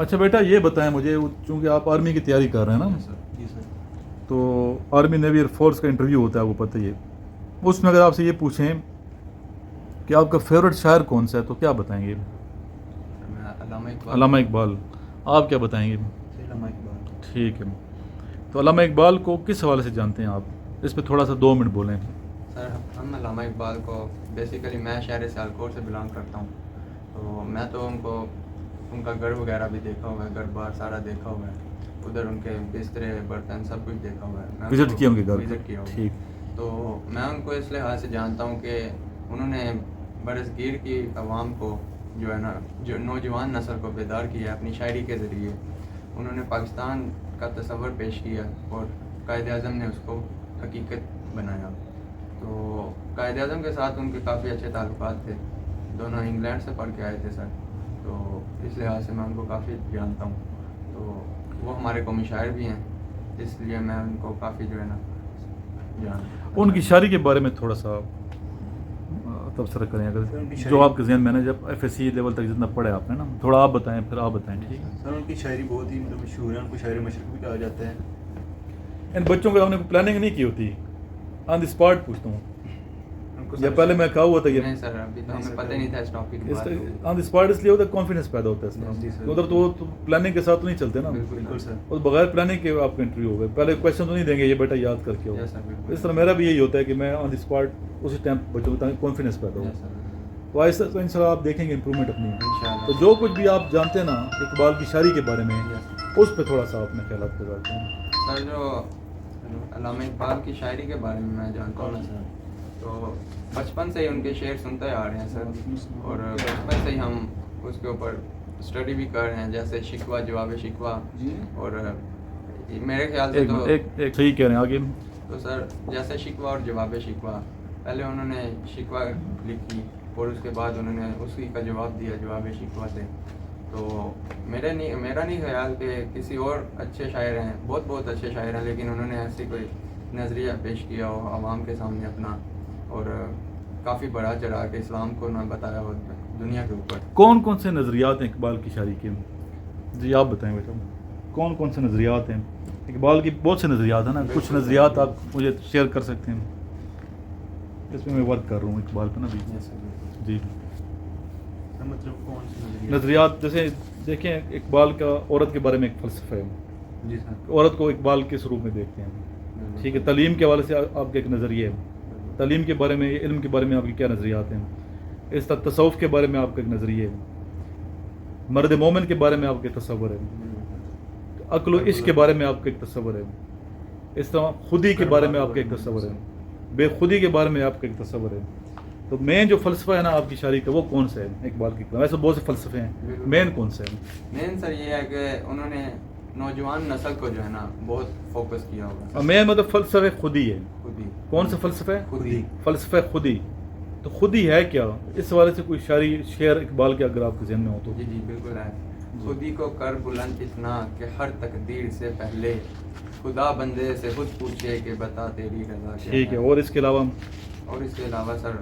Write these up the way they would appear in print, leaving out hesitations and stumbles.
اچھا بیٹا یہ بتائیں مجھے، چونکہ آپ آرمی کی تیاری کر رہے ہیں نا، جی سر. تو آرمی نیوی ایئر فورس کا انٹرویو ہوتا ہے، وہ پتہ ہی ہے. اس میں اگر آپ سے یہ پوچھیں کہ آپ کا فیوریٹ شاعر کون سا ہے تو کیا بتائیں گے؟ علامہ اقبال. آپ کیا بتائیں گے؟ علامہ اقبال. ٹھیک ہے. تو علامہ اقبال کو کس حوالے سے جانتے ہیں آپ؟ اس پہ تھوڑا سا 2 منٹ بولیں. سر ہم علامہ اقبال کو بیسیکلی میں شہر سیالکوٹ سے بلانگ کرتا ہوں، تو میں تو ان کا گھر وغیرہ بھی دیکھا ہوا ہے، گھر بار سارا دیکھا ہوا ہے، ادھر ان کے بسترے برتن سب کچھ دیکھا ہوا ہے. وزٹ کیا ان کے گھر؟ وزٹ کیا ہوا. ٹھیک. تو میں ان کو اس لحاظ سے جانتا ہوں کہ انہوں نے برصغیر کی عوام کو جو ہے نا، جو نوجوان نسل کو بیدار کیا اپنی شاعری کے ذریعے. انہوں نے پاکستان کا تصور پیش کیا اور قائد اعظم نے اس کو حقیقت بنایا. تو قائد اعظم کے ساتھ ان کے کافی اچھے تعلقات تھے، دونوں انگلینڈ سے پڑھ کے آئے تھے سر. تو اس لحاظ سے میں ان کو کافی جانتا ہوں. تو وہ ہمارے قومی شاعر بھی ہیں، اس لیے میں ان کو کافی جو ہے نا ان کی شاعری کے بارے میں تھوڑا سا تبصرہ کریں، اگر جو آپ کے ذہن میں نے جب FSC لیول تک جتنا پڑھا آپ نے نا، تھوڑا آپ بتائیں پھر آپ بتائیں. ٹھیک ہے سر. ان کی شاعری بہت ہی مشہور ہے، ان کو شاعر مشرق بھی کہا جاتا ہے. ان بچوں کو ہم نے پلاننگ نہیں کی ہوتی، آن دی اسپاٹ پوچھتا ہوں. یا پہلے میں کہا ہوا تھا کہ نہیں سر ابھی تو ہمیں پتہ نہیں تھا اس ٹاپک کے بارے میں. آن دی اسپاٹ اس لیے ہوتا ہے کانفیڈنس پیدا ہوتا ہے اس میں. ادھر تو پلاننگ کے ساتھ تو نہیں چلتے نا، بالکل سر. اور بغیر پلاننگ کے آپ کا انٹرویو ہوگا. پہلے کویشچن تو نہیں دیں گے یہ بیٹا یاد کر کے ہو. اس طرح میرا بھی یہی ہوتا ہے کہ میں آن دی اسپاٹ اسی ٹائم بچوں کو تاکہ کانفیڈنس پیدا ہو. تو ایسا تو انشاءاللہ آپ دیکھیں گے امپرومنٹ اپنی. تو جو کچھ بھی آپ جانتے ہیں نا اقبال کی شاعری کے بارے میں، اس پہ تھوڑا سا اپنے خیالات گزارتے ہیں. سر جو علامہ اقبال کی شاعری کے بارے میں جانتا ہوں نا سر، تو بچپن سے ہی ان کے شعر سنتے آ رہے ہیں سر، اور بچپن سے ہی ہم اس کے اوپر اسٹڈی بھی کر رہے ہیں، جیسے شکوہ جواب شکوہ. اور میرے خیال سے تو ایک صحیح کہہ رہے ہیں آگے. تو سر جیسے شکوہ اور جواب شکوہ، پہلے انہوں نے شکوہ لکھی اور اس کے بعد انہوں نے اسی کا جواب دیا جواب شکوہ سے. تو میرا نہیں خیال کہ کسی اور اچھے شاعر ہیں، بہت اچھے شاعر ہیں، لیکن انہوں نے ایسی کوئی نظریہ پیش کیا ہو عوام کے سامنے اپنا، اور کافی بڑا چڑھا کے اسلام کو نہ بتایا ہو دنیا کے اوپر. کون سے نظریات ہیں اقبال کی شاعری کے؟ جی آپ بتائیں بیٹا، کون سے نظریات ہیں اقبال کی؟ بہت سے نظریات ہیں نا، کچھ نظریات آپ مجھے شیئر کر سکتے ہیں. اس میں ورک کر رہا ہوں اقبال پہ نا بھی. جی مطلب کون سی نظریات؟ جیسے دیکھیں اقبال کا عورت کے بارے میں ایک فلسفہ ہے. جی سر. عورت کو اقبال کس روپ میں دیکھتے ہیں؟ ٹھیک ہے. تعلیم کے حوالے سے آپ کا ایک نظریہ ہے، تعلیم کے بارے میں، علم کے بارے میں آپ کے کیا نظریات ہیں؟ اس طرح تصوف کے بارے میں آپ کا ایک نظریہ ہے، مرد مومن کے بارے میں آپ کا تصور ہے، عقل و عشق کے بارے میں آپ کا ایک تصور ہے، اس طرح خودی کے بارے میں آپ کا ایک تصور ہے، بے خودی کے بارے میں آپ کا ایک تصور ہے. تو مین جو فلسفہ ہے نا آپ کی شاعری کا وہ کون سا ہے اقبال کی کلام؟ ایسے بہت سے فلسفے ہیں، مین کون سا ہے؟ مین سر یہ ہے کہ انہوں نے نوجوان نسل کو جو ہے نا بہت فوکس کیا ہوگا. مین مطلب فلسفہ خودی ہے. خودی. کون سا فلسفہ ہے؟ خودی. فلسفہ خودی. تو خودی ہے کیا؟ اس حوالے سے کوئی شعر اقبال کے اگر آپ کے ذہن میں ہو تو. جی بالکل ہے. خودی کو کر بلند اتنا کہ ہر تقدیر سے پہلے خدا بندے سے خود پوچھے کہ بتا تیری رضا کیا ہے. ٹھیک ہے. اور اس کے علاوہ؟ اور اس کے علاوہ سر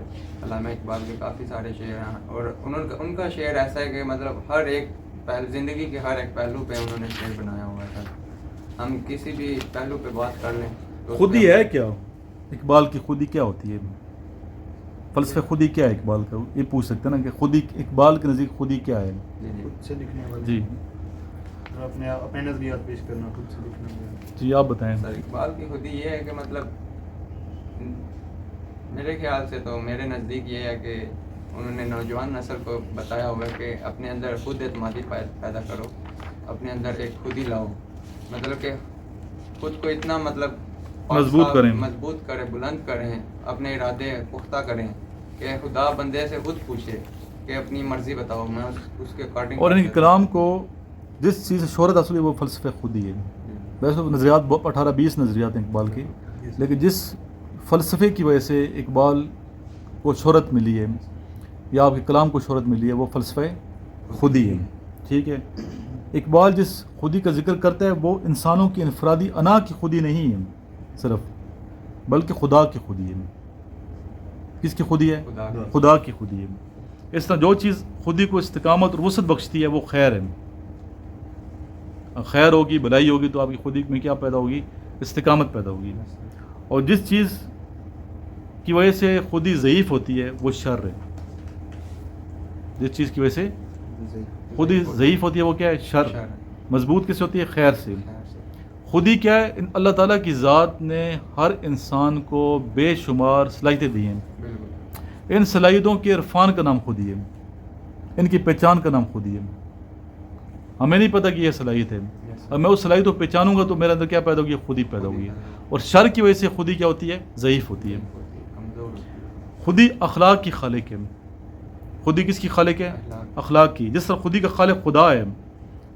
علامہ اقبال کے کافی سارے شعر ہیں، اور ان کا شعر ایسا ہے کہ مطلب ہر ایک زندگی کے ہر ایک پہلو پہ انہوں نے شعر بنایا ہوا ہے سر. ہم کسی بھی پہلو پہ بات کر لیں تو خودی ہے کیا؟ اقبال کی خودی کیا ہوتی ہے؟ فلسفہ خودی کیا ہے اقبال کا؟ یہ پوچھ سکتے ہیں نا کہ خودی اقبال کے نزدیک خودی کیا ہے؟ خود سے لکھنے والا. جی اپنے نظریات پیش کرنا، خود سے لکھنا. جی آپ بتائیں. سر اقبال کی خودی یہ ہے کہ مطلب میرے خیال سے تو میرے نزدیک یہ ہے کہ انہوں نے نوجوان نسل کو بتایا ہوا کہ اپنے اندر خود اعتمادی پیدا کرو، اپنے اندر ایک خودی لاؤ، مطلب کہ خود کو اتنا مطلب مضبوط کریں، بلند کریں، اپنے ارادے پختہ کریں کہ خدا بندے سے خود پوچھے کہ اپنی مرضی بتاؤ، میں اس کے اکارڈنگ. اور ان کے کلام کو جس چیز سے شہرت حاصل ہے وہ فلسفہ خودی ہے. ویسے نظریات 18-20 نظریات ہیں اقبال کے، لیکن جس فلسفے کی وجہ سے اقبال کو شہرت ملی ہے یا آپ کے کلام کو شہرت ملی ہے وہ فلسفہ خودی ہے. ٹھیک ہے. اقبال جس خودی کا ذکر کرتا ہے وہ انسانوں کی انفرادی انا کی خودی نہیں ہے صرف، بلکہ خدا کی خودی ہے. کس کی خودی ہے؟ خدا کی خودی ہے. اس طرح جو چیز خودی کو استقامت اور وسعت بخشتی ہے وہ خیر ہے. خیر ہوگی، بھلائی ہوگی، تو آپ کی خودی میں کیا پیدا ہوگی؟ استقامت پیدا ہوگی. اور جس چیز کی وجہ سے خودی ضعیف ہوتی ہے وہ شر ہے. جس چیز کی وجہ سے خودی ضعیف ہوتی ہے وہ کیا ہے؟ شر. مضبوط کس سے ہوتی ہے؟ خیر سے. خودی کیا ہے؟ اللہ تعالیٰ کی ذات نے ہر انسان کو بے شمار صلاحیتیں دی ہیں. ان صلاحیتوں کے عرفان کا نام خودی ہے، ان کی پہچان کا نام خودی ہے. ہمیں نہیں پتہ کہ یہ صلاحیت ہے، اور میں اس صلاحیت کو پہچانوں گا تو میرے اندر کیا پیدا ہوگی؟ خودی پیدا ہوگی. اور شر کی وجہ سے خودی کیا ہوتی ہے؟ ضعیف ہوتی ہے. خودی اخلاق کی خالق ہے. خودی کس کی خالق ہے؟ اخلاق کی. جس طرح خودی کا خالق خدا ہے،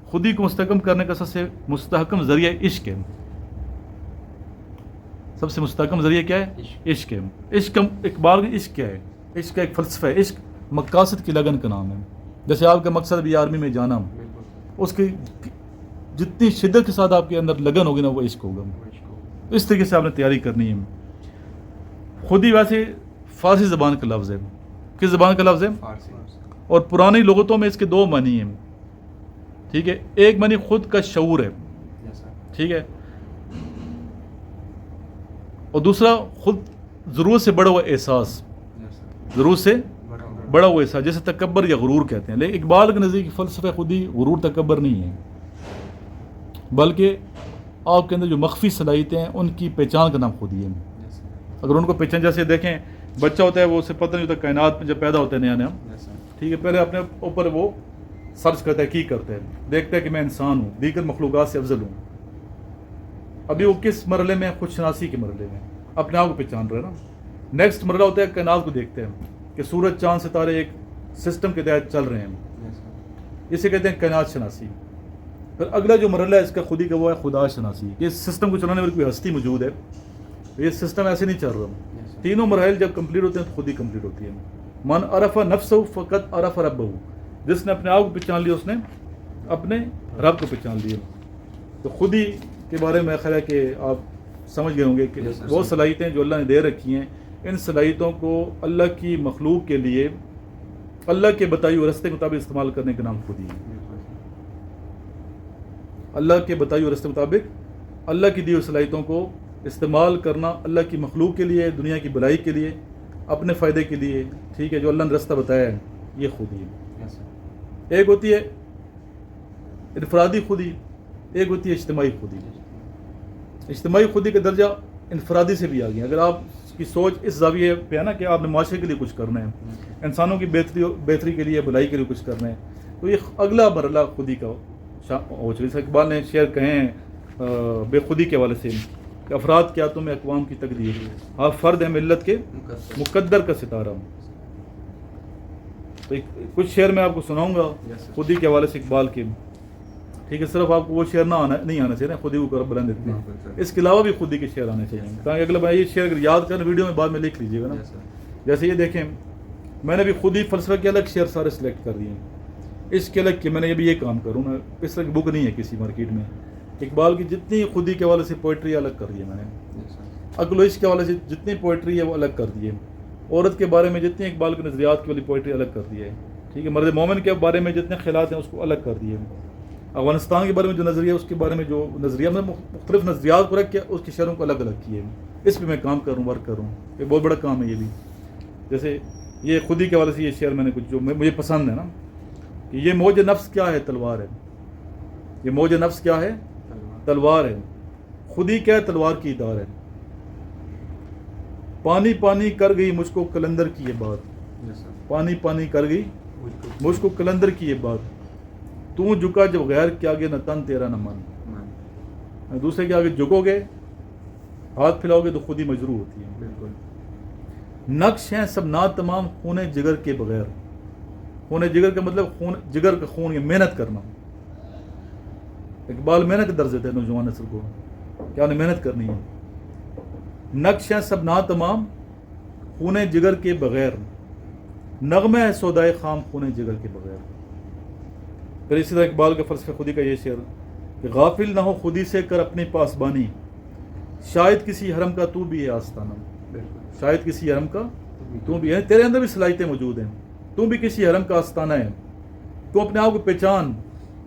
خودی کو مستحکم کرنے کا سب سے مستحکم ذریعہ عشق ہے. سب سے مستحکم ذریعہ کیا ہے؟ عشق ہے. عشق اقبال کا عشق کیا ہے؟ عشق کا ایک فلسفہ ہے. عشق مقاصد کی لگن کا نام ہے. جیسے آپ کا مقصد بھی آرمی میں جانا، اس کی جتنی شدت کے ساتھ آپ کے اندر لگن ہوگی نا وہ عشق ہوگا. اس طریقے سے آپ نے تیاری کرنی ہے. خودی ویسے فارسی زبان کا لفظ ہے. کس زبان کا لفظ ہے؟ اور پرانی لغتوں میں اس کے دو معنی ہیں. ٹھیک ہے، ایک معنی خود کا شعور ہے، ٹھیک ہے، اور دوسرا خود ضرورت سے بڑا ہوا احساس. ضرورت سے بڑا ہوا احساس جیسے تکبر یا غرور کہتے ہیں. لیکن اقبال کے نزدیک فلسفہ خودی غرور تکبر نہیں ہے، بلکہ آپ کے اندر جو مخفی صلاحیتیں ہیں ان کی پہچان کا نام خودی ہے. اگر ان کو پہچان، جیسے دیکھیں بچہ ہوتا ہے وہ اسے پتہ نہیں ہوتا کائنات میں جب پیدا ہوتا ہے نیا نیا، ٹھیک ہے، پہلے اپنے اوپر وہ سرچ کرتا ہے، کی کرتا ہے، دیکھتا ہے کہ میں انسان ہوں، دیگر مخلوقات سے افضل ہوں. ابھی وہ کس مرحلے میں؟ خود شناسی کے مرحلے میں، اپنے آپ کو پہچان رہے نا. نیکسٹ مرحلہ ہوتا ہے کائنات کو دیکھتے ہیں کہ سورج چاند ستارے ایک سسٹم کے تحت چل رہے ہیں، اسے کہتے ہیں کائنات شناسی. پھر اگلا جو مرحلہ ہے اس کا خودی کا وہ ہے خدا شناسی. یہ سسٹم کو چلانے والی کوئی ہستی موجود ہے، یہ سسٹم ایسے نہیں چل رہا. تینوں مراحل جب کمپلیٹ ہوتے ہیں تو خودی کمپلیٹ ہوتی ہے. من عرف نفسہ فقط عرف ربہ، جس نے اپنے آپ کو پہچان لیا اس نے اپنے رب کو پہچان لیا. تو خودی کے بارے میں خیال ہے کہ آپ سمجھ گئے ہوں گے کہ وہ صلاحیتیں جو اللہ نے دے رکھی ہیں، ان صلاحیتوں کو اللہ کی مخلوق کے لیے اللہ کے بتائی ہوئے رستے کے مطابق استعمال کرنے کا نام خودی ہے. اللہ کے بتائی ہوئے رستے مطابق اللہ کی دی ہوئی صلاحیتوں کو استعمال کرنا اللہ کی مخلوق کے لیے، دنیا کی بھلائی کے لیے، اپنے فائدے کے لیے، ٹھیک ہے، جو اللہ نے رستہ بتایا ہے، یہ خودی ہے. ایک ہوتی ہے انفرادی خودی، ایک ہوتی ہے اجتماعی خودی. اجتماعی خودی کا درجہ انفرادی سے بھی آ گیا. اگر آپ کی سوچ اس زاویے پہ ہے نا کہ آپ نے معاشرے کے لیے کچھ کرنا ہے، انسانوں کی بہتری کے لیے، بھلائی کے لیے کچھ کرنا ہے، تو یہ اگلا مرحلہ خودی کا ہو چکا. جیسے اقبال نے شعر کہے ہیں بے خودی کے حوالے سے کہ افراد کیا تم اقوام کی تقدیر، آپ فرد ہیں ملت کے مقدر کا ستارہ. تو کچھ شعر میں آپ کو سناؤں گا خودی کے حوالے سے اقبال کے، ٹھیک ہے. صرف آپ کو وہ شعر نہیں آنا چاہیے نا خودی کو کر بلند اتنا، اس کے علاوہ بھی خودی کے شعر آنے چاہیے تاکہ اگلا بار یہ شعر اگر یاد کریں ویڈیو میں بعد میں لکھ لیجیے گا نا. جیسے یہ دیکھیں میں نے بھی خودی فلسفہ کے الگ شعر سارے سلیکٹ کر دیے ہیں. اس کے الگ کہ میں نے یہ بھی یہ کام کروں نا، اس طرح کی بک نہیں ہے کسی مارکیٹ میں. اقبال کی جتنی خودی کے حوالے سے پوئٹری الگ کر دی ہے میں نے، عقل و عشق کے حوالے سے جتنی پوئٹری ہے وہ الگ کر دی ہے، عورت کے بارے میں جتنی اقبال کے نظریات کی والی پوئٹری الگ کر دی ہے، ٹھیک ہے، مرد مومن کے بارے میں جتنے خیالات ہیں اس کو الگ کر دیے. افغانستان کے بارے میں جو نظریہ ہے اس کے بارے میں جو نظریہ میں مختلف نظریات کو رکھ کے اس کے شعروں کو الگ الگ کیے. اس پہ میں کام کروں، ورک کروں، یہ بہت بڑا کام ہے یہ بھی. جیسے یہ خودی کے حوالے سے یہ شعر میں نے کچھ جو مجھے پسند ہے نا کہ یہ موج نفس کیا ہے؟ تلوار ہے. یہ موج نفس کیا ہے؟ تلوار ہے. خودی کیا ہے؟ تلوار کی دار ہے. پانی پانی کر گئی مجھ کو کلندر کی یہ بات، پانی پانی کر گئی مجھ کو کلندر کی یہ بات، تو جھکا جب غیر کے آگے نہ تن تیرا نہ من. دوسرے کے آگے جھکو گے، ہاتھ پھیلاؤ گے تو خود ہی مجروح ہوتی ہے. بالکل. نقش ہیں سب نا تمام خون جگر کے بغیر. خون جگر کا مطلب خون جگر کا خون، یہ محنت کرنا. اقبال محنت کا درس دیتا ہے نوجوان نسل کو، کیا انہیں محنت کرنی ہے. نقش ہیں سب نا تمام خون جگر کے بغیر، نغمہ ہے سودائے خام خون جگر کے بغیر. پھر اسی طرح اقبال کا فلسفہ خودی کا یہ شعر کہ غافل نہ ہو خودی سے کر اپنی پاسبانی، شاید کسی حرم کا تو بھی ہے آستانہ. شاید کسی حرم کا تو بھی ہے، تیرے اندر بھی صلاحیتیں موجود ہیں، تو بھی کسی حرم کا آستانہ ہے. تو اپنے آپ کو پہچان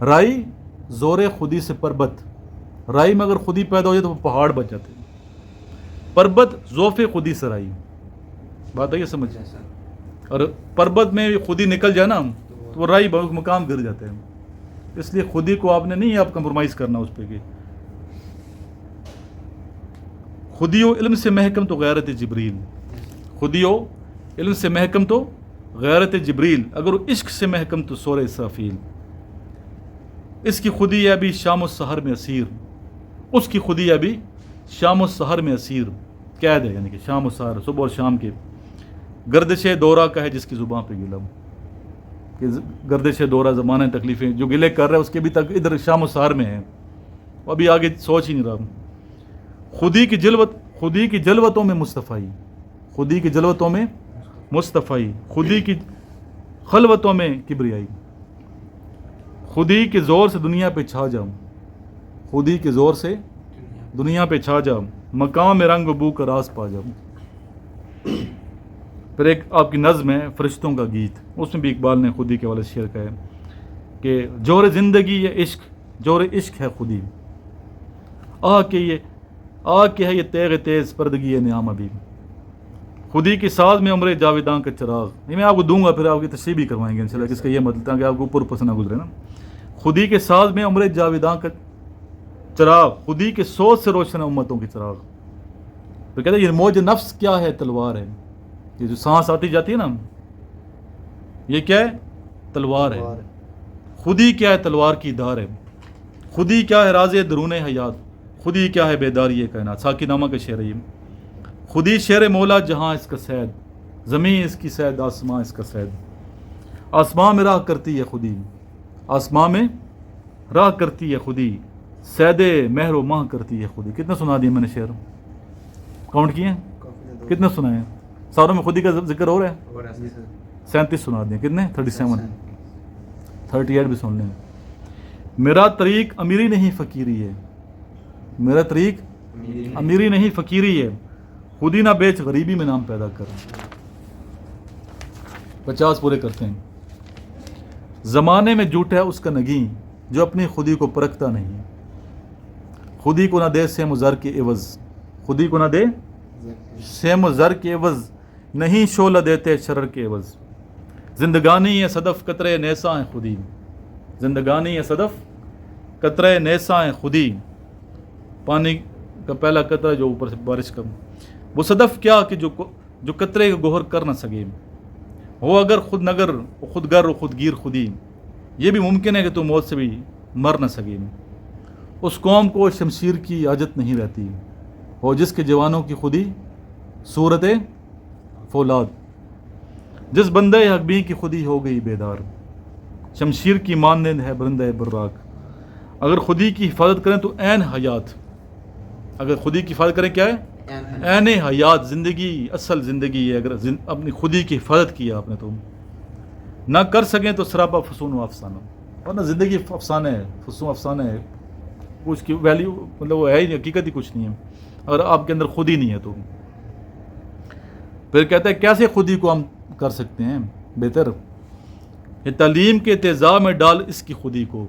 رائی زور خودی سے پربت، رائی میں اگر خودی پیدا ہو جائے تو وہ پہاڑ بچ جاتے ہیں، پربت ذوف خودی سے رائی، بات ہے یہ سمجھ، اور پربت میں خودی نکل جائے نا تو وہ رائی مقام گر جاتے ہیں، اس لیے خودی کو آپ نے نہیں آپ کمپرومائز کرنا اس پہ کہ خودی و علم سے محکم تو غیرت جبریل، خودی و علم سے محکم تو غیرت جبریل، اگر وہ عشق سے محکم تو سور اسرافیل، اس کی خودی ہے ابھی شام و سحر میں اسیر، اس کی خودی ہے ابھی شام و سحر میں اسیر، قید ہے یعنی کہ شام و سحر صبح اور شام کے، گردش دورہ کا ہے جس کی زباں پہ گلا، کہ گردش دورہ زمانہ تکلیفیں جو گلے کر رہا ہے اس کے بھی تک ادھر شام و سحر میں ہے، وہ ابھی آگے سوچ ہی نہیں رہا، خودی کی جلوتوں میں مصطفی، خودی کی جلوتوں میں مصطفی، خودی کی خلوتوں میں کبریائی، خودی کے زور سے دنیا پہ چھا جاؤں، خودی کے زور سے دنیا پہ چھا جاؤں، مقام میں رنگ و بو کا راز پا جاؤں۔ پھر ایک آپ کی نظم ہے فرشتوں کا گیت، اس میں بھی اقبال نے خودی کے والے شعر کا ہے کہ جور زندگی یہ عشق، جور عشق ہے خودی، کے ہے یہ تیغ تیز پردگی ہے نعام ابھی، خودی کی ساز میں عمر جاویداں کا چراغ، یہ میں آپ کو دوں گا پھر آپ کی تشریح بھی کروائیں گے انشاءاللہ، جس کا یہ مطلب کہ آپ کو اوپر پسند نہ گزرے نا، خودی کے ساز میں عمر جاویداں کا چراغ، خودی کے سوچ سے روشن امتوں کی چراغ، تو کہتے ہیں یہ موج نفس کیا ہے تلوار ہے، یہ جو سانس آتی جاتی ہے نا یہ کیا ہے تلوار ہے، خودی کیا ہے تلوار کی دھار ہے، خودی کیا ہے راز درون حیات، خودی کیا ہے بیداری کائنات، ساکی نامہ کا شعر ہے یہ، خودی شیر مولا جہاں اس کا سید، زمین اس کی سید آسمان اس کا سید، آسمان میں راہ کرتی ہے خودی، آسمان میں راہ کرتی ہے خودی، سید مہر و ماہ کرتی ہے خودی، کتنا سنا دیا میں نے شعر، کاؤنٹ کیے ہیں کتنے سنا ہے، ساروں میں خودی کا ذکر ہو رہا ہے، 37 سنا دیں، کتنے 37 38 بھی سن لیں، میرا طریق امیری نہیں فقیری ہے، میرا طریق امیری نہیں فقیری ہے، خودی نہ بیچ غریبی میں نام پیدا کر، 50 پورے کرتے ہیں، زمانے میں جھوٹ ہے اس کا نگیں جو اپنی خودی کو پرکھتا نہیں، خودی کو نہ دے سیم و زر کے عوض، خودی کو نہ دے سیم و زر کے عوض، نہیں شعلہ دیتے شرر کے عوض، زندگانی ہے صدف قطرے نیسا ہے خودی، زندگانی ہے صدف قطرے نیسا ہے خودی، پانی کا پہلا قطرہ جو اوپر سے بارش کا، وہ صدف کیا کہ جو قطرے کا گوہر کر نہ سکے، ہو اگر خود نگر خود گر و خود گیر خودی، یہ بھی ممکن ہے کہ تو موت سے بھی مر نہ سکے، اس قوم کو شمشیر کی حاجت نہیں رہتی، ہو جس کے جوانوں کی خودی صورت فولاد، جس بندے حقبی کی خودی ہو گئی بیدار، شمشیر کی مانند ہے برندہ براق، اگر خودی کی حفاظت کریں تو عین حیات، اگر خودی کی حفاظت کریں کیا ہے عین حیات، زندگی اصل زندگی ہے، اگر اپنی خودی کی حفاظت کیا آپ نے تو، نہ کر سکیں تو سراپا فسون و افسانہ، ورنہ زندگی افسانہ ہے، فسون افسانہ ہے، کچھ کی ویلیو مطلب وہ ہے ہی نہیں، حقیقت ہی کچھ نہیں ہے اگر آپ کے اندر خود ہی نہیں ہے تو۔ پھر کہتا ہے کیسے خودی کو ہم کر سکتے ہیں بہتر، یہ تعلیم کے تیزاب میں ڈال اس کی خودی کو،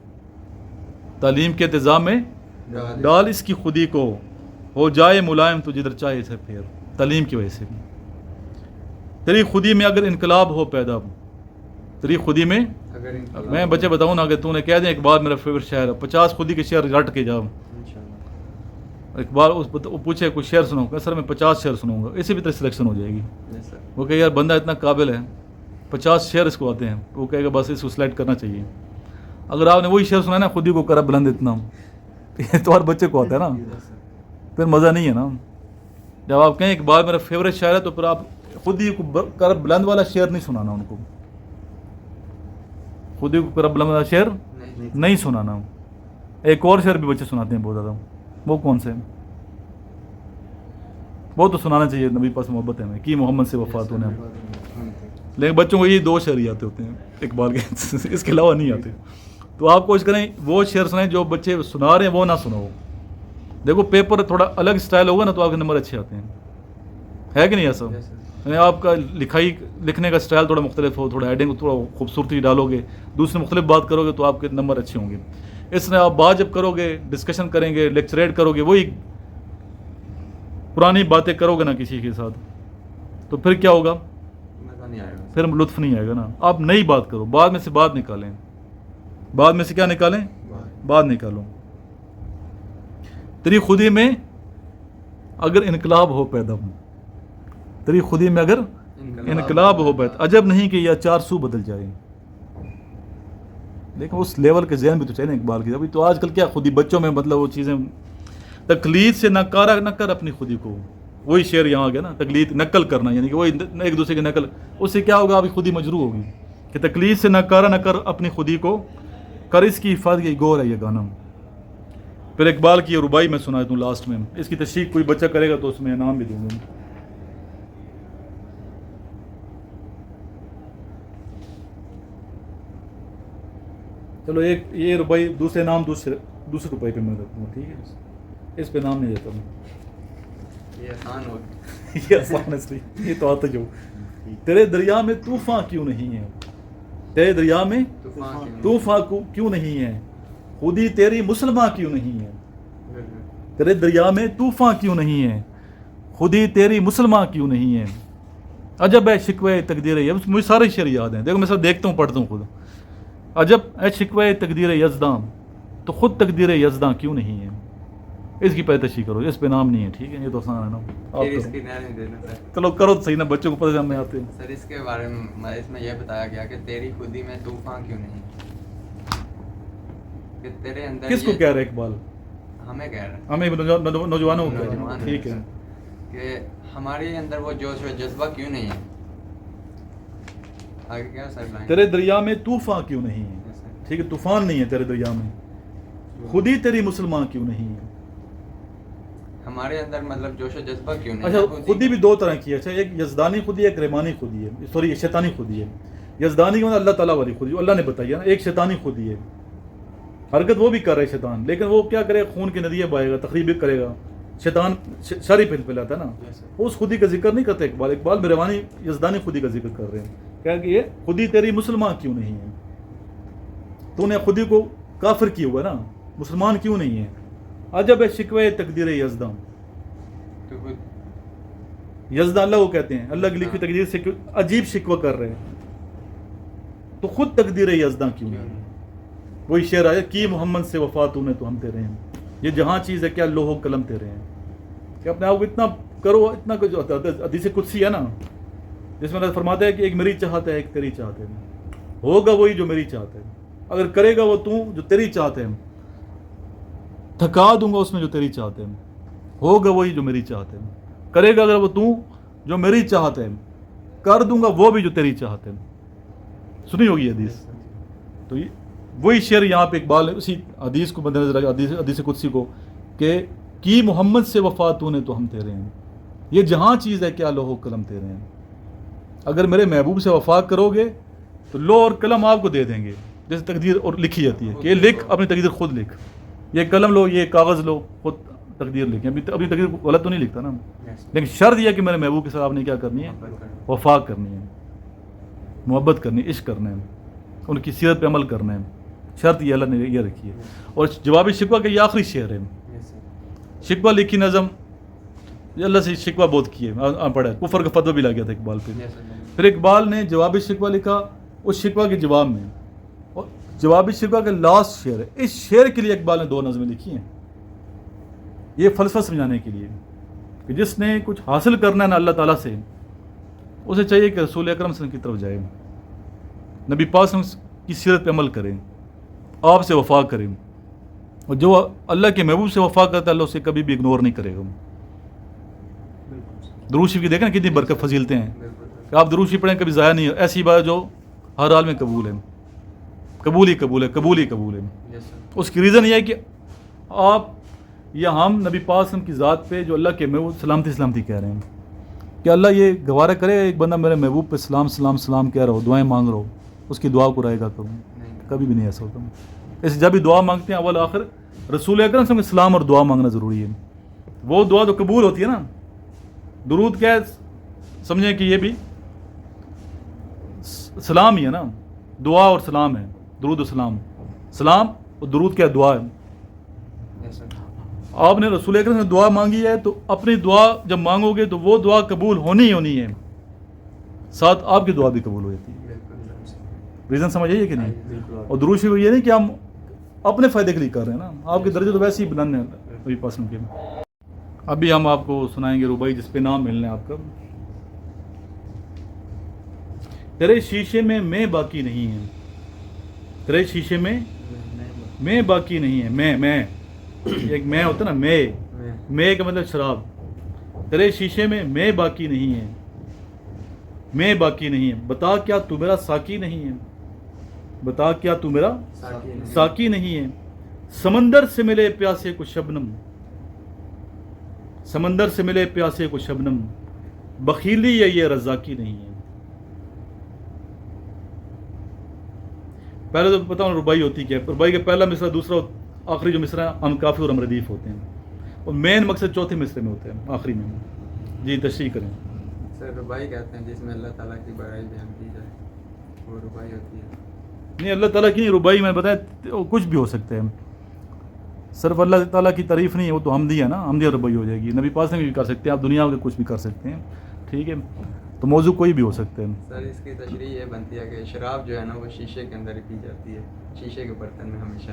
تعلیم کے تیزاب میں ڈال اس کی خودی کو، ہو جائے ملائم تو جدھر چاہے اسے پھیر، تعلیم کی وجہ سے تیری خودی میں اگر انقلاب ہو پیدا، تیری خودی میں میں بچے بتاؤں نا، اگر تو نے کہہ دیں اقبال میرا فیورٹ شاعر ہے، 50 خودی کے شعر رٹ کے جاؤ، اقبال پوچھے کوئی شعر سنو، کہ سر میں 50 شعر سنوں گا، اسی بھی طرح سلیکشن ہو جائے گی، وہ کہ یار بندہ اتنا قابل ہے 50 شعر اس کو آتے ہیں، وہ کہے گا بس اس کو سلیکٹ کرنا چاہیے، اگر آپ نے وہی شعر سنا نا خودی کو کرا بلند اتنا، تو ہر بچے کو آتا ہے نا، پھر مزہ نہیں ہے نا، جب آپ کہیں اقبال میرا فیورٹ شاعر ہے تو پھر آپ خودی کو کر بلند والا شعر نہیں سنانا ان کو، خودی کو کر بلند والا شعر نہیں سنانا، ایک اور شعر بھی بچے سناتے ہیں بہت زیادہ، وہ کون سے، وہ تو سنانا چاہیے، نبی پاس محبت ہے ہمیں کی محمد سے وفات ہونے، لیکن بچوں کو یہ 2 شعر ہی آتے ہوتے ہیں اقبال کے، اس کے علاوہ نہیں آتے، تو آپ کوشش کریں وہ شعر سنیں جو بچے سنا رہے ہیں وہ نہ سنو، دیکھو پیپر تھوڑا الگ سٹائل ہوگا نا تو آپ کے نمبر اچھے آتے ہیں، ہے کہ نہیں ایسا؟ Yes, sir. یعنی آپ کا لکھنے کا اسٹائل تھوڑا مختلف ہو، تھوڑا ہیڈنگ تھوڑا خوبصورتی ڈالو گے، دوسرے مختلف بات کرو گے تو آپ کے نمبر اچھے ہوں گے. اس میں آپ بات جب کرو گے، ڈسکشن کریں گے، لیکچریٹ کرو گے، وہی پرانی باتیں کرو گے نا کسی کے ساتھ، تو پھر کیا ہوگا؟ مزہ نہیں آئے گا. پھر لطف نہیں آئے گا نا. آپ نئی بات کرو، بعد میں سے بات نکالیں، بعد میں سے کیا نکالیں؟ بات نکالو. تیری خودی میں اگر انقلاب ہو پیدا ہو، تیری خودی میں اگر انقلاب ہو پیدا، عجب نہیں کہ یہ 400 بدل جائے. لیکن اس لیول کے ذہن بھی تو چاہیے اقبال کی. ابھی تو آج کل کیا خودی بچوں میں مطلب وہ چیزیں، تقلید سے نکارا نہ کر اپنی خودی کو. وہی شعر یہاں آ گیا نا، تقلید نقل کرنا، یعنی کہ وہی ایک دوسرے کی نقل، اس سے کیا ہوگا؟ ابھی خودی مجروح ہوگی. کہ تقلید سے نکارا نہ کر اپنی خودی کو، کر اس کی حفاظت کی گور ہے یہ گانا. پھر اقبال کی یہ ربائی میں سنا دوں لاسٹ میں، اس کی تشریح کوئی بچہ کرے گا تو اس میں انعام بھی دوں گا. چلو ایک یہ ربائی، دوسرے نام دوسرے ربائی پہ میں رکھوں گا، ٹھیک ہے؟ اس پہ نام نہیں دیتا میں. یہ آسان ہو گیا. یہ آسان ہے، یہ تو آتا جو. تیرے دریا میں طوفان کیوں نہیں ہے، تیرے دریا میں طوفان کیوں نہیں ہے، خودی تیری مسلمان کیوں نہیں ہے. تیرے دریا میں طوفان کیوں نہیں ہے، خودی تیری مسلمان کیوں نہیں ہے. عجب ہے شکوے تقدیر یزداں، مجھے سارے شعر یاد ہیں، دیکھو میں سب دیکھتا ہوں پڑھتا ہوں خود. عجب ہے شکوے تقدیر یزداں، تو خود تقدیر یزداں کیوں نہیں ہے. اس کی پہلے تشریح کرو، اس پہ نام نہیں ہے، ٹھیک ہے؟ یہ تو آسان ہے نا. آپ پھر اس کرو. کی نہیں دینا سر. چلو کرو تو صحیح نا، بچوں کو پتہ جاننے آتے ہیں. سر اس کے بارے میں اس میں یہ بتایا گیا کہ تیری خودی میں طوفان کیوں نہیں، کہ تیرے اندر کس کو کہہ رہے اقبال؟ ہمیں کہہ رہے ہیں، ہمیں نوجوانوں کو کہہ رہے ہیں، ٹھیک ہے. کہ ہمارے اندر وہ جوش و جذبہ کیوں نہیں ہے. آگے کیا سر لائن؟ تیرے دریا میں طوفان کیوں نہیں ہے، ٹھیک ہے؟ طوفان نہیں ہے تیرے دریا میں، خودی تیری مسلمان کیوں نہیں ہے. ہمارے اندر مطلب جوش و جذبہ کیوں نہیں. اچھا خودی بھی دو طرح کی ہے. اچھا ایک یزدانی خودی ہے، ایک رحمانی خودی ہے، سوری شیطانی خودی ہے. یزدانی کا مطلب اللہ تعالیٰ والی خودی، اللہ نے بتائی ہے نا. ایک شیطانی خودی ہے، حرکت وہ بھی کر رہا ہے شیطان، لیکن وہ کیا کرے؟ خون کے ندیے بہائے گا، تخریب بھی کرے گا. شیطان شر پھیلاتا ہے نا. اس خودی کا ذکر نہیں کرتے اقبال میں رحمانی یزدانی خودی کا ذکر کر رہے ہیں. کیا کہ یہ خودی تیری مسلمان کیوں نہیں ہے، تو نے خودی کو کافر کیا ہوا ہے نا، مسلمان کیوں نہیں ہے. عجب ہے شکوے تقدیر یزداں، یزداں اللہ کو کہتے ہیں، اللہ کی لکھی تقدیر سے عجیب شکوہ کر رہے ہیں، تو خود تقدیر یزداں کیوں نہیں. وہی شعر آیا کی محمد سے وفا تو نے تو ہم تیرے ہیں، یہ جہاں چیز ہے کیا لوح و قلم تیرے ہیں. کہ اپنے آپ کو اتنا کرو، اتنا جو حدیث قدسی ہے نا، جس میں اللہ فرماتا ہے کہ ایک میری چاہت ہے، ایک تیری چاہت ہے. ہوگا وہی جو میری چاہت ہے، اگر کرے گا وہ تو جو تیری چاہت ہے، تھکا دوں گا اس میں جو تیری چاہت ہے. ہوگا وہی جو میری چاہت ہے، کرے گا اگر وہ تو جو میری چاہت ہے، کر دوں گا وہ بھی جو تیری چاہت ہے. سنی ہوگی حدیث. تو وہی شعر یہاں پہ اقبال ہے اسی حدیث کو مد نظر رکھ، حدیث قدسی کو، کہ کی محمد سے وفا تو نے تو ہم تیرے ہیں، یہ جہاں چیز ہے کیا لوح و قلم تیرے ہیں. اگر میرے محبوب سے وفا کرو گے تو لوح اور قلم آپ کو دے دیں گے. جیسے تقدیر اور لکھی جاتی ہے کہ یہ لکھ، اپنی تقدیر خود لکھ، یہ قلم لو، یہ کاغذ لو، خود تقدیر لکھیں. ابھی تقدیر غلط تو نہیں لکھتا نا، لیکن شرط یہ کہ میرے محبوب کے ساتھ آپ نے کیا کرنی ہے؟ وفا کرنی ہے، محبت کرنی ہے، عشق کرنا ہے، ان کی سیرت پہ عمل کرنا ہے. شرط یہ اللہ نے یہ رکھی ہے. اور جوابی شکوہ کے یہ آخری شعر ہے. شکوہ لکھی نظم، یہ اللہ سے شکوہ بہت کیے پڑھا، کفر کا فتویٰ بھی لگ گیا تھا اقبال پہ. پھر اقبال نے جوابی شکوہ لکھا، اس شکوہ کے جواب میں، اور جوابی شکوہ کا لاسٹ شعر ہے. اس شعر کے لیے اقبال نے 2 نظمیں لکھی ہیں، یہ فلسفہ سمجھانے کے لیے کہ جس نے کچھ حاصل کرنا ہے نا اللہ تعالیٰ سے، اسے چاہیے کہ رسول اکرم صلی اللہ علیہ وسلم کی طرف جائے، نبی پاک صلی اللہ علیہ وسلم کی سیرت پہ عمل کریں، آپ سے وفا کریں. اور جو اللہ کے محبوب سے وفا کرتا ہے اللہ اسے کبھی بھی اگنور نہیں کرے گا. درود شریف کی دیکھیں کتنی برکت فضیلتیں ہیں کہ آپ درود شریف پڑھیں کبھی ضائع نہیں ہے. ایسی بات جو ہر حال میں قبول ہے، قبول ہی قبول ہے، قبول ہی قبول ہے. اس کی ریزن یہ ہے کہ آپ یا ہم نبی پاک صلی اللہ علیہ وسلم کی ذات پہ جو اللہ کے محبوب سلامتی سلامتی کہہ رہے ہیں، کہ اللہ یہ گوارہ کرے ایک بندہ میرے محبوب پہ سلام سلام سلام کہہ رہا ہو، دعائیں مانگ رہا ہو، اس کی دعا کو رائے گا کروں؟ کبھی بھی نہیں ایسا ہوتا. اس جب بھی دعا مانگتے ہیں اول آخر رسول اکرم صلی اللہ علیہ وسلم کے سلام اور دعا مانگنا ضروری ہے. وہ دعا تو قبول ہوتی ہے نا. درود کیا ہے؟ سمجھیں کہ یہ بھی سلام ہی ہے نا، دعا اور سلام ہے، درود و سلام. سلام اور درود کیا ہے؟ دعا ہے. آپ نے رسول اکرم نے دعا مانگی ہے تو اپنی دعا جب مانگو گے تو وہ دعا قبول ہونی ہی ہونی ہے، ساتھ آپ کی دعا بھی قبول ہو جاتی ہے. ریزن سمجھ آئیے کہ نہیں؟ اور درود شریف یہ نہیں کہ ہم اپنے فائدے کے لیے کر رہے ہیں نا، آپ کے درجے تو ویسے ہی بلند ہیں ابھی پسند کے. ابھی ہم آپ کو سنائیں گے ربائی جس پہ نام ملنا ہے آپ کا. تیرے شیشے میں میں باقی نہیں ہے، تیرے شیشے میں باقی نہیں ہے. میں ایک میں ہوتا نا، میں کا مطلب شراب. تیرے شیشے میں باقی نہیں ہے، میں باقی نہیں ہے. بتا کیا تو میرا ساقی نہیں ہے، بتا کیا تو میرا ساقی نہیں ہے. سمندر سے ملے پیاسے کو شبنم، سمندر سے ملے پیاسے کو شبنم. بخیلی ہے یہ رزاقی نہیں ہے. پہلے تو پتا ہوں ربائی ہوتی کیا ہے. ربائی کا پہلا مصرع، دوسرا آخری جو مصرع ہم کافی اور ہم ردیف ہوتے ہیں، اور مین مقصد چوتھے مصرے میں ہوتے ہیں، آخری میں. جی تشریح کریں. سر ربائی کہتے ہیں جس میں اللہ تعالیٰ کی بڑائی بیان کی جائے، وہ ربائی ہوتی ہے. نہیں اللہ تعالیٰ کی نہیں، ربائی میں بتایا کچھ بھی ہو سکتے ہیں، صرف اللہ تعالیٰ کی تعریف نہیں ہے، وہ تو حمدی ہے نا، حمدی اور ربائی ہو جائے گی. نبی پاک نے بھی کر سکتے ہیں آپ، دنیا کے کچھ بھی کر سکتے ہیں، ٹھیک ہے. تو موضوع کوئی بھی ہو سکتے ہیں. سر اس کی تشریح یہ بنتی ہے کہ شراب جو ہے نا وہ شیشے کے اندر ہی پی جاتی ہے، شیشے کے برتن میں ہمیشہ.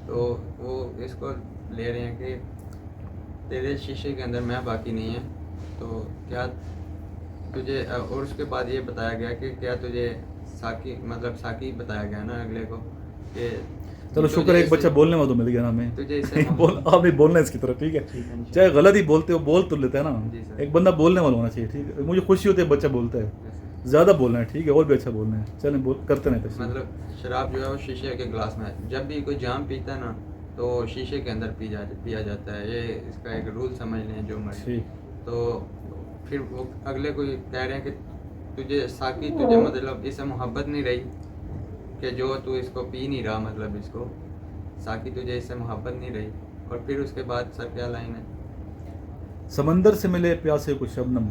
تو وہ اس کو لے رہے ہیں کہ تیرے شیشے کے اندر میں باقی نہیں ہے، تو کیا تجھے، اور اس کے بعد یہ بتایا گیا کہ کیا تجھے ساقی، مطلب ساقی بتایا گیا نا اگلے کو کہ چلو شکر ہے ایک بچہ بولنے والا تو مل گیا نا ہمیں. تجھے اسے آپ نہیں بولنا اس کی طرف، ٹھیک ہے، چاہے غلط ہی بولتے ہو بول تو لیتے ہیں نا. جی سر. ایک بندہ بولنے والا ہونا چاہیے، ٹھیک ہے. مجھے خوشی ہوتی ہے بچہ بولتا ہے، زیادہ بولنا ہے، ٹھیک ہے، اور بھی اچھا بولنا ہے. چلیں کرتے رہیں تشریح. مطلب شراب جو ہے وہ شیشے کے گلاس میں، جب بھی کوئی جام پیتا ہے نا تو شیشے کے اندر پیا جاتا ہے. یہ اس کا ایک رول سمجھ لیں جو مرضی. تو پھر وہ اگلے کو کہہ رہے ہیں کہ تجھے ساقی، تجھے مطلب اس سے محبت نہیں رہی کہ جو تو اس کو پی نہیں رہا، مطلب اس کو ساقی تجھے اس سے محبت نہیں رہی. اور پھر اس کے بعد سر کیا لائن ہے؟ سمندر سے ملے پیاسے کو شبنم،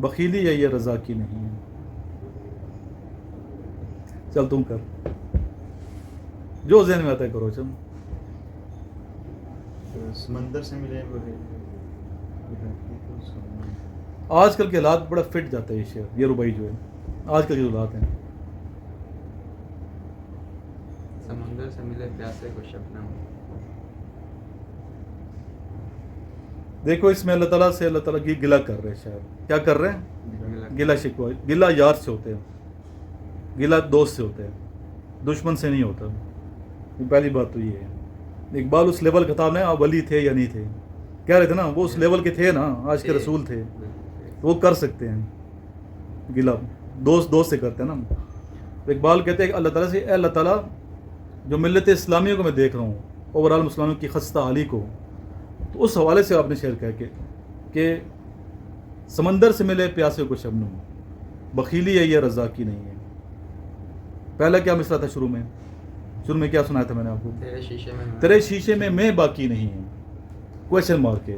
بخیلی ہے یہ رزاقی نہیں ہے. چل تم کر، جو ذہن میں آتا ہے کرو. چل سمندر سے ملے آج کل کے حالات بڑا فٹ جاتا ہے یہ شعر، یہ ربائی جو ہے آج کل کے حالات ہیں. سمندر سے ملے پیاسے کو شبنم. دیکھو اس میں اللہ تعالیٰ سے، اللہ تعالیٰ کی گلہ کر رہے ہیں شاید. کیا کر رہے ہیں؟ گلہ شکوہ. گلہ یار سے ہوتے ہیں، گلہ دوست سے ہوتے ہیں، دشمن سے نہیں ہوتا. پہلی بات تو یہ ہے. اقبال اس لیول کا تھا نا، آپ ولی تھے یا نہیں تھے، کہہ رہے تھے نا، وہ اس لیول کے تھے نا، آج کے رسول تھے، وہ کر سکتے ہیں گلہ. دوست سے کرتے ہیں نا. اقبال کہتے ہیں کہ اللہ تعالیٰ سے، اے اللہ تعالیٰ جو ملت اسلامیہ کو میں دیکھ رہا ہوں، اوورال مسلمانوں کی خستہ حالی کو، تو اس حوالے سے آپ نے شعر کہا کہ سمندر سے ملے پیاسے کو شبنم، بخیلی ہے یہ رزاقی نہیں ہے. پہلا کیا مصرع تھا شروع میں کیا سنایا تھا میں نے آپ کو؟ تیرے شیشے میں باقی نہیں ہے. کویشچن مارک ہے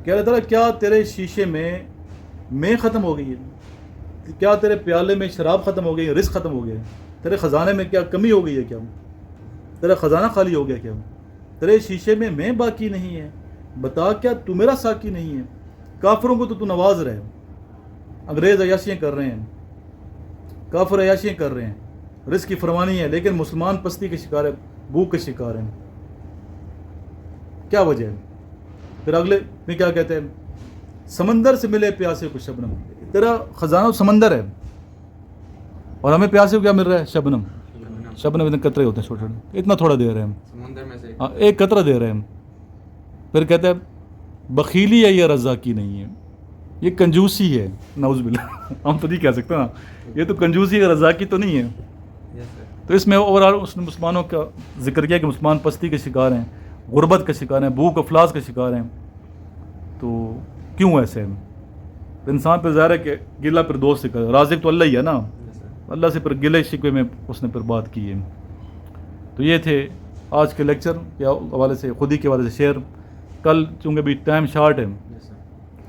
کہ اللہ تعالیٰ کیا تیرے شیشے میں ختم ہو گئی ہے؟ کیا تیرے پیالے میں شراب ختم ہو گئی ہے، رزق ختم ہو گیا ہے؟ تیرے خزانے میں کیا کمی ہو گئی ہے؟ کیا تیرا خزانہ خالی ہو گیا؟ کیا تیرے شیشے میں باقی نہیں ہے؟ بتا کیا تو میرا ساقی نہیں ہے؟ کافروں کو تو نواز رہے، انگریز عیاشیاں کر رہے ہیں، کافر عیاشیاں کر رہے ہیں، رزق کی فرمانی ہے، لیکن مسلمان پستی کے شکار ہے، بھوک کے شکار ہیں. کیا وجہ ہے؟ پھر اگلے میں کیا کہتے ہیں؟ سمندر سے ملے پیاسے کو شبنم. تیرا خزانہ سمندر ہے اور ہمیں پیاسے کو کیا مل رہا ہے؟ شبنم. شبنم اتنے قطرے ہوتے ہیں چھوٹے چھوٹے، اتنا تھوڑا دے رہے ہیں ہم، سمندر میں سے ایک قطرہ دے رہے ہیں ہم. پھر کہتے ہیں بخیلی ہے یہ رزاقی نہیں ہے. یہ کنجوسی ہے، نعوذ باللہ. ہم تو نہیں کہہ سکتے نا، یہ تو کنجوسی ہے، رزاقی تو نہیں ہے. تو اس میں اوورال اس نے مسلمانوں کا ذکر کیا کہ مسلمان پستی کے شکار ہیں، غربت کے شکار ہیں، بھوک افلاس کے شکار ہیں. تو کیوں ایسے ہیں؟ انسان پہ ظاہر ہے کہ گلہ پھر دوست سے کرے، رازق تو اللہ ہی ہے نا، اللہ سے پھر گلے شکوے میں اس نے پھر بات کی ہے. تو یہ تھے آج کے لیکچر کے حوالے سے، خودی کے حوالے سے شعر. کل چونکہ بھی ٹائم شارٹ ہے،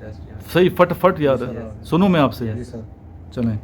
ٹیسٹ کیا. صحیح فٹ فٹ یاد ہے. سنوں میں آپ سے. جی سر. چلیں.